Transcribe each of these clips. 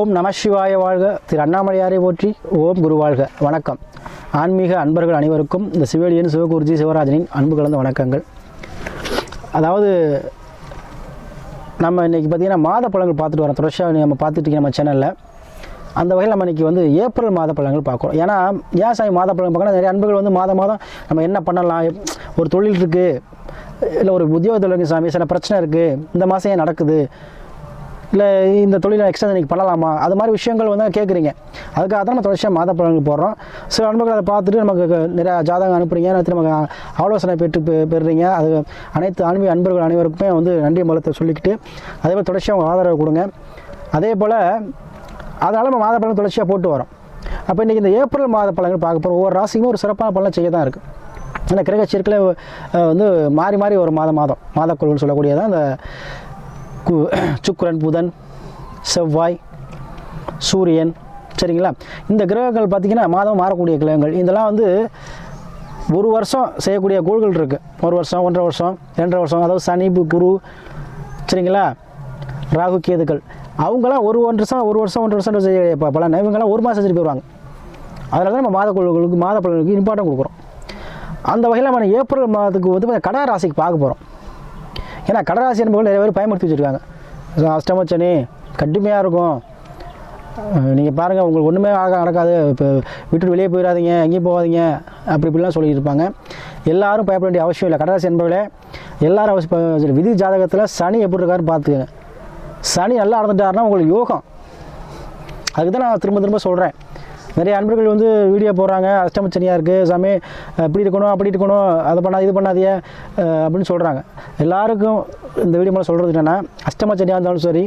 ஓம் நம சிவாய வாழ்க. திரு அண்ணாமலையாரை போற்றி. ஓம் குரு வாழ்க. வணக்கம். ஆன்மீக அன்பர்கள் அனைவருக்கும் இந்த சிவலியன் சிவகுருஜி சிவராஜனின் அன்பு கலந்த வணக்கங்கள். அதாவது நம்ம இன்றைக்கி பார்த்திங்கன்னா மாத பலன்கள் பார்த்துட்டு வரோம். தொடர்ச்சியாக நம்ம பார்த்துட்டு நம்ம சேனலில். அந்த வகையில் நம்ம இன்றைக்கி வந்து ஏப்ரல் மாத பலன்கள் பார்க்குறோம். ஏன்னா ஏன் சாமி மாத பலன் பார்க்கணும், நிறைய அன்பர்கள் வந்து மாதம் நம்ம என்ன பண்ணலாம், ஒரு தொழில் இருக்குது, இல்லை ஒரு உத்தியோகத்தில் இருக்குது சாமி, சில பிரச்சனை இருக்குது, இந்த மாதம் ஏன் நடக்குது, இல்லை இந்த தொழிலை எக்ஸ்டெண்ட் இன்றைக்கி பண்ணலாமா, அது மாதிரி விஷயங்கள் வந்து கேட்குறீங்க. அதுக்காக தான் நம்ம தொடர்ச்சியாக மாத பலன்கள் போடுறோம். சில அன்பர்கள் அதை பார்த்துட்டு நமக்கு நிறையா ஜாதகம் அனுப்புறீங்க, நமக்கு ஆலோசனை பெறுறீங்க. அது அனைத்து ஆன்மீக அன்பர்கள் அனைவருக்குமே வந்து நன்றி மலத்தை சொல்லிக்கிட்டு அதே போல் தொடர்ச்சியாக அவங்க ஆதரவு கொடுங்க. அதே போல் அதனால் நம்ம மாத பலன் தொடர்ச்சியாக போட்டு வரோம். அப்போ இன்றைக்கி இந்த ஏப்ரல் மாத பலன்கள் பார்க்க போகிறோம். ஒவ்வொரு ராசிக்குமே ஒரு சிறப்பான பலன் செய்ய தான் இருக்குது. ஏன்னா கிரக சேர்க்கையில் வந்து மாறி மாறி ஒரு மாதக்குழுன்னு சொல்லக்கூடியதான் இந்த சுக்கிரன், புதன், செவ்வாய், சூரியன், சரிங்களா? இந்த கிரகங்கள் பார்த்திங்கன்னா மாதம் மாறக்கூடிய கிரகங்கள். இதெல்லாம் வந்து ஒரு வருஷம் செய்யக்கூடிய கோள்கள் இருக்குது. ஒரு வருஷம், 1.5 வருஷம், 2.5 வருஷம். அதாவது சனி, குரு, சரிங்களா, ராகு, கேதுக்கள். அவங்களாம் ஒரு வருஷம் 1.5 வருஷம் செய்ய பலன். இவங்கெல்லாம் ஒரு மாதம் செஞ்சுட்டு போயிடுவாங்க. அதனால தான் நம்ம மாத பலனுக்கு இம்பார்ட்டன் கொடுக்குறோம். அந்த வகையில் நம்ம ஏப்ரல் மாதத்துக்கு வந்து கடக ராசிக்கு பார்க்க போகிறோம். ஏன்னா கடகராசி என்பவர்கள் நிறைய பேர் பயன்படுத்தி வச்சுருக்காங்க. அஷ்டமச்சனி கடுமையாக இருக்கும், நீங்கள் பாருங்கள் உங்களுக்கு ஒன்றுமே நடக்காது, இப்போ விட்டுட்டு வெளியே போயிடாதீங்க, எங்கேயும் போகாதீங்க, இப்படிலாம் சொல்லியிருப்பாங்க. எல்லாரும் பயப்பட வேண்டிய அவசியம் இல்லை. கடகராசி என்பவர்களே எல்லாரும் அவசியம். விதி ஜாதகத்தில் சனி எப்படி இருக்காருன்னு பார்த்துக்கங்க. சனி நல்லா நடந்துட்டாருன்னா உங்களுக்கு யோகம். அதுக்கு தான் நான் திரும்ப சொல்கிறேன். நிறைய அன்பர்கள் வந்து வீடியோ போடுறாங்க, அஷ்டமச்சனியாக இருக்குது சாமி, இப்படி இருக்கணும் அப்படி இருக்கணும், அதை பண்ணாது இது பண்ணாதிய அப்படின்னு சொல்கிறாங்க. எல்லாருக்கும் இந்த வீடியோ மேலே சொல்கிறது என்னென்னா, அஷ்டமச்சனியாக இருந்தாலும் சரி,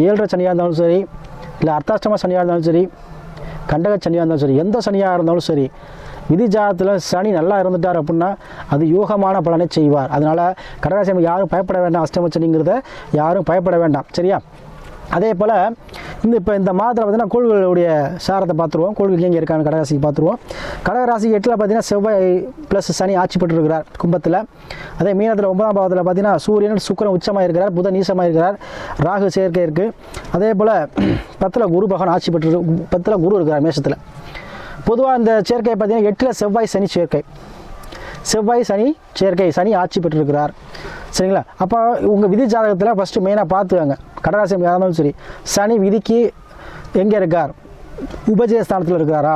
7.5 சனியாக இருந்தாலும் சரி, இல்லை அர்த்தாஷ்டம சனியாக இருந்தாலும் சரி, கண்டக சனியாக இருந்தாலும் சரி, எந்த சனியாக இருந்தாலும் சரி, விதி ஜாதகத்தில் சனி நல்லா இருந்துட்டார் அப்படின்னா அது யோகமான பலனை செய்வார். அதனால் கடகராசி யாரும் பயப்பட வேண்டாம். அஷ்டமச்சனிங்கிறத யாரும் பயப்பட வேண்டாம், சரியா? அதே போல் இந்த மாதத்தில் பார்த்திங்கன்னா கோள்களுடைய சாரத்தை பார்த்துருவோம். கோள்கள் எங்கே இருக்காங்க கடகராசிக்கு பார்த்துருவோம். கடகராசி 8ல் பார்த்திங்கன்னா செவ்வாய் ப்ளஸ் சனி ஆட்சி பெற்றிருக்கிறார் கும்பத்தில். அதே மீனத்தில் 9ஆம் பாவத்தில் பார்த்திங்கன்னா சூரியன் சுக்கிரன் உச்சமாக இருக்கிறார், புதன் நீசமாக இருக்கிறார், ராகு சேர்க்கை இருக்குது. அதே போல் 10ல் குரு பகவான் ஆட்சி பெற்று 10ல் குரு இருக்கிறார் மேஷத்தில். பொதுவாக இந்த சேர்க்கை பார்த்திங்கன்னா 8ல் செவ்வாய் சனி சேர்க்கை, செவ்வாய் சனி சேர்க்கை, சனி ஆட்சி பெற்றிருக்கிறார், சரிங்களா? அப்போ உங்கள் விதி ஜாதகத்தில் ஃபஸ்ட்டு மெயினாக பார்த்துவாங்க. கடகராசி யாராலும் சரி, சனி விதிக்கு எங்கே இருக்கார், உபஜய ஸ்தானத்தில் இருக்கிறாரா,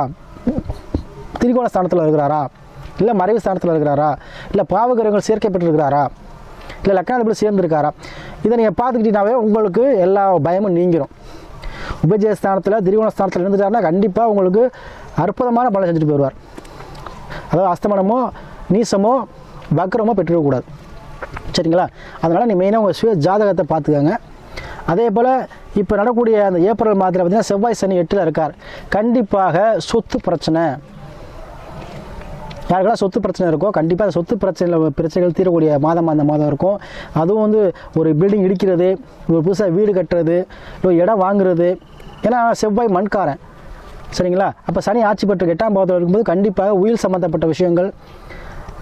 திரிகோண ஸ்தானத்தில் இருக்கிறாரா, இல்லை மறைவு ஸ்தானத்தில் இருக்கிறாரா, இல்லை பாவகிரகங்கள் சேர்க்கை பெற்றிருக்கிறாரா, இல்லை லக்னாதிபதி சேர்ந்துருக்காரா, இதை நீங்கள் பார்த்துக்கிட்டீங்கன்னாவே உங்களுக்கு எல்லா பயமும் நீங்கிடும். உபஜய ஸ்தானத்தில் திரிகோண ஸ்தானத்தில் இருந்துட்டாருன்னா கண்டிப்பாக உங்களுக்கு அற்புதமான பலன் செஞ்சுட்டு போயிடுவார். அதாவது அஸ்தமனமோ நீசமோ வக்ரமோ பெற்றுக்கூடாது, சரிங்களா? அதனால் நீ மெயினாக உங்கள் சுய ஜாதகத்தை பார்த்துக்கோங்க. அதே போல் இப்போ நடக்கூடிய அந்த ஏப்ரல் மாதத்தில் பார்த்திங்கன்னா செவ்வாய் சனி 8ல் இருக்கார். கண்டிப்பாக சொத்து பிரச்சனை, யாருக்கெல்லாம் சொத்து பிரச்சனை இருக்கோ கண்டிப்பாக அந்த சொத்து பிரச்சனைகள் தீரக்கூடிய மாதம் அந்த மாதம் இருக்கும். அதுவும் வந்து ஒரு பில்டிங் இடிக்கிறது, ஒரு புதுசாக வீடு கட்டுறது, ஒரு இடம் வாங்குறது. ஏன்னா செவ்வாய் மண்காரன், சரிங்களா? அப்போ சனி ஆட்சி பெற்று 8ஆம் பாவத்தில் இருக்கும்போது கண்டிப்பாக உயிர் சம்மந்தப்பட்ட விஷயங்கள்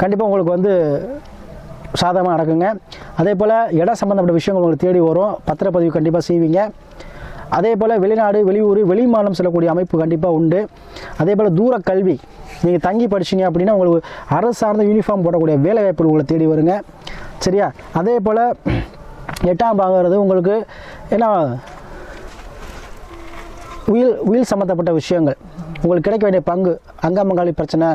கண்டிப்பாக உங்களுக்கு வந்து சாதகமாக நடக்குங்க. அதே போல் இடம் சம்மந்தப்பட்ட விஷயங்கள் உங்களுக்கு தேடி வரும். பத்திரப்பதிவு கண்டிப்பாக செய்வீங்க. அதே போல் வெளிநாடு, வெளியூர், வெளிமாநிலம் செல்லக்கூடிய அமைப்பு கண்டிப்பாக உண்டு. அதே போல் தூர கல்வி, நீங்கள் தங்கி படிச்சிங்க அப்படின்னா உங்களுக்கு அரசு சார்ந்த யூனிஃபார்ம் போடக்கூடிய வேலை வாய்ப்பு உங்களை தேடி வருங்க, சரியா? அதே போல் 8ஆம் பாகங்கிறது உங்களுக்கு ஏன்னா உயில் சம்மந்தப்பட்ட விஷயங்கள், உங்களுக்கு கிடைக்க வேண்டிய பங்கு, அங்கமங்காளி பிரச்சனை,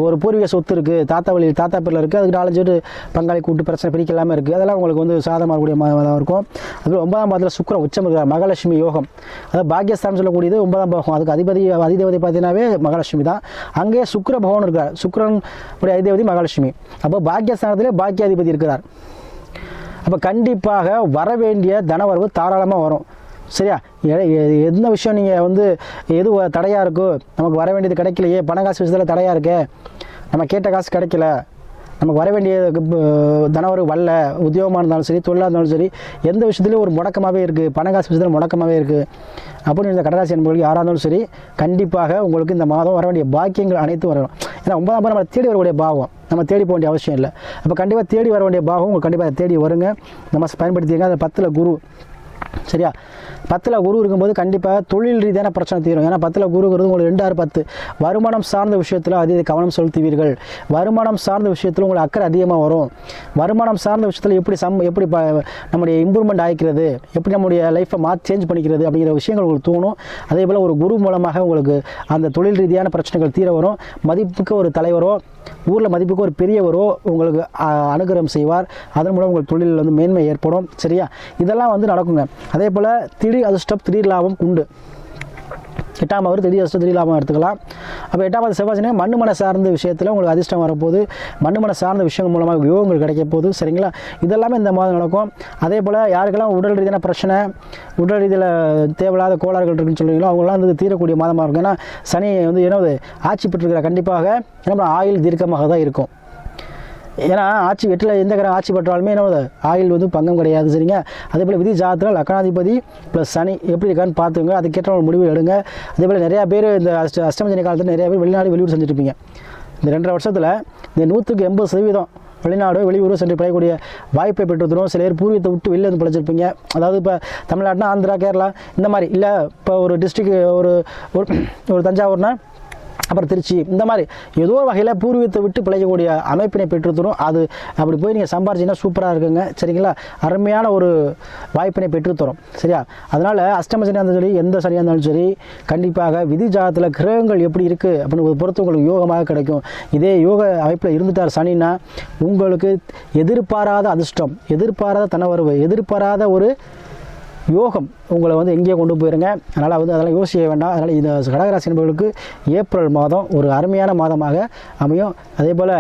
ஒரு பூர்வீக சொத்து இருக்குது, தாத்தா பேரில் இருக்குது, அதுக்கு 4 பேர் பங்காளி கூட்டு பிரச்சனை பிரிக்கலாமல் இருக்குது. அதெல்லாம் உங்களுக்கு வந்து சாதகமாகக்கூடிய மாதம் இருக்கும். அதுவும் 9ஆம் பாவத்தில் சுக்கிரன் உச்சம் இருக்கிறார், மகாலட்சுமி யோகம். அதாவது பாக்கியஸ்தானம் சொல்லக்கூடியது 9ஆம் பாவம். அதுக்கு அதிதேவதை பார்த்தீங்கன்னாவே மகாலட்சுமி தான். அங்கேயே சுக்கிர பகவான் இருக்கார், சுக்கிரன் உடைய அதிதேவதி மகாலட்சுமி. அப்போ பாக்கியஸ்தானத்திலே பாக்கியாதிபதி இருக்கிறார். அப்போ கண்டிப்பாக வர வேண்டிய தனவரவு தாராளமாக வரும், சரியா? எந்த விஷயம் நீங்கள் வந்து எது தடையாக இருக்கோ, நமக்கு வர வேண்டியது கிடைக்கலையே, பண காசு விஷயத்தில் தடையாக இருக்கே, நம்ம கேட்ட காசு கிடைக்கல, நமக்கு வர வேண்டிய தனவரவு வரல, உத்தியோகமாக இருந்தாலும் சரி, தொழிலாக இருந்தாலும் சரி, எந்த விஷயத்துலையும் ஒரு முடக்கமாகவே இருக்குது, பண காசு விஷயத்தில் முடக்கமாகவே இருக்குது அப்படின்னு இந்த கடகராசி என்பவர்கள் யாராக இருந்தாலும் சரி, கண்டிப்பாக உங்களுக்கு இந்த மாதம் வர வேண்டிய பாக்கியங்கள் அனைத்தும் வரணும். ஏன்னா 9ஆம் பாவம் நம்ம தேடி வரக்கூடிய பாவம், நம்ம தேடி போக வேண்டிய அவசியம் இல்லை. அப்போ கண்டிப்பாக தேடி வர வேண்டிய பாவம் உங்களுக்கு கண்டிப்பாக தேடி வருங்க. நம்ம பயன்படுத்திங்க. அந்த 10ல் குரு சரியா? 10ல் குரு இருக்கும்போது கண்டிப்பாக தொழில் ரீதியான பிரச்சனை தீரும். ஏன்னா 10ல் குருங்கிறது உங்களுக்கு 2, 6, 10 வருமானம் சார்ந்த விஷயத்தில் அதிக கவனம் செலுத்துவீர்கள். வருமானம் சார்ந்த விஷயத்தில் உங்களுக்கு அக்கறை அதிகமாக வரும். வருமானம் சார்ந்த விஷயத்தில் எப்படி நம்முடைய இம்ப்ரூவ்மெண்ட் ஆகிக்கிறது, எப்படி நம்முடைய லைஃப்பை சேஞ்ச் பண்ணிக்கிறது அப்படிங்கிற விஷயங்கள் உங்களுக்கு தோணும். அதே போல் ஒரு குரு மூலமாக உங்களுக்கு அந்த தொழில் ரீதியான பிரச்சனைகள் தீர வரும். மதிப்புக்கு ஒரு தலைவரோ, ஊரில் மதிப்புக்கு ஒரு பெரியவரோ உங்களுக்கு அனுகிரகம் செய்வார். அதன் மூலம் உங்களுக்கு தொழிலில் வந்து மேன்மை ஏற்படும். சரியா? இதெல்லாம் வந்து நடக்குங்க. அதே போல் திடீர் அதிர்ஷ்டம், திடீர் லாபம் உண்டு. 8ஆம் அவர் திடீர் அதிர்ஷ்டம், திடீர் லாபம் எடுத்துக்கலாம். அப்போ 8ஆவது செவ்வாய் மண்ணு சார்ந்த விஷயத்தில் உங்களுக்கு அதிர்ஷ்டம் வரப்போகுது. மண்ணு சார்ந்த விஷயங்கள் மூலமாக யோகங்கள் கிடைக்க போகுது. சரிங்களா? இதெல்லாமே இந்த மாதம் நடக்கும். அதே போல் யாருக்கெல்லாம் உடல் ரீதியான பிரச்சனை, உடல் ரீதியில் தேவையில்லாத கோளாறுகள் இருக்குன்னு சொல்லுவீங்களோ அவங்களாம் வந்து தீரக்கூடிய மாதமாக இருக்கும். ஏன்னா சனி வந்து என்னது ஆட்சி பெற்றிருக்கிற, கண்டிப்பாக நம்ம ஆயுள் தீர்க்கமாக தான் இருக்கும். ஏன்னா ஆட்சி 8ல் எந்த கிரகம் ஆட்சி பெற்றாலுமே என்ன ஆயுள் வந்து பங்கம் கிடையாது. சரிங்க? அதே போல் விதி ஜாதத்தில் லக்னாதிபதி ப்ளஸ் சனி எப்படி இருக்கான்னு பார்த்துங்க. அதுக்கேற்ற ஒரு முடிவு எடுங்க. அதே போல் நிறையா பேர் இந்த அஷ்டம காலத்தில் நிறையா பேர் வெளிநாடு வெளியூர் செஞ்சுருப்பீங்க. இந்த 2.5 வருஷத்தில் இந்த 100% வெளிநாடு வெளியூர் சென்று பழையக்கூடிய வாய்ப்பை பெற்றுத்தரும். சில பேர் பூர்வீகத்தை விட்டு வெளியே வந்து பழைச்சிருப்பீங்க. அதாவது இப்போ தமிழ்நாட்டினா ஆந்திரா, கேரளா இந்த மாதிரி, இல்லை இப்போ ஒரு டிஸ்ட்ரிக் ஒரு தஞ்சாவூர்னா அப்புறம் திருச்சி, இந்த மாதிரி ஏதோ ஒரு வகையில் பூர்வீகத்தை விட்டு பிழைக்கக்கூடிய அமைப்பினை பெற்றுத்தரும். அது அப்படி போய் நீங்கள் சம்பாரிச்சிங்கன்னா சூப்பராக இருக்குங்க. சரிங்களா? அருமையான ஒரு வாய்ப்பினை பெற்றுத்தரும். சரியா? அதனால் அஷ்டம சனியாக இருந்தாலும் சரி, எந்த சனியாக இருந்தாலும் சரி, கண்டிப்பாக விதி ஜாதத்தில் கிரகங்கள் எப்படி இருக்குது அப்படின்னு பொறுத்து உங்களுக்கு யோகமாக கிடைக்கும். இதே யோக அமைப்பில் இருந்துட்டார் சனின்னா உங்களுக்கு எதிர்பாராத அதிர்ஷ்டம், எதிர்பாராத தனவரவு, எதிர்பாராத ஒரு யோகம் உங்களை வந்து எங்கேயே கொண்டு போயிருங்க. அதனால் வந்து அதெல்லாம் யோசிக்க வேண்டாம். அதனால் இந்த கடகராசி நண்பர்களுக்கு ஏப்ரல் மாதம் ஒரு அருமையான மாதமாக அமையும். அதே போல்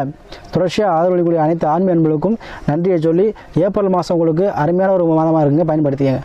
தொடர்ச்சியாக ஆதரவளிக்கூடிய அனைத்து ஆன்மீக நண்பர்களுக்கும் நன்றியை சொல்லி ஏப்ரல் மாதம் உங்களுக்கு அருமையான ஒரு மாதமாக இருக்குங்க. பயன்படுத்திங்க.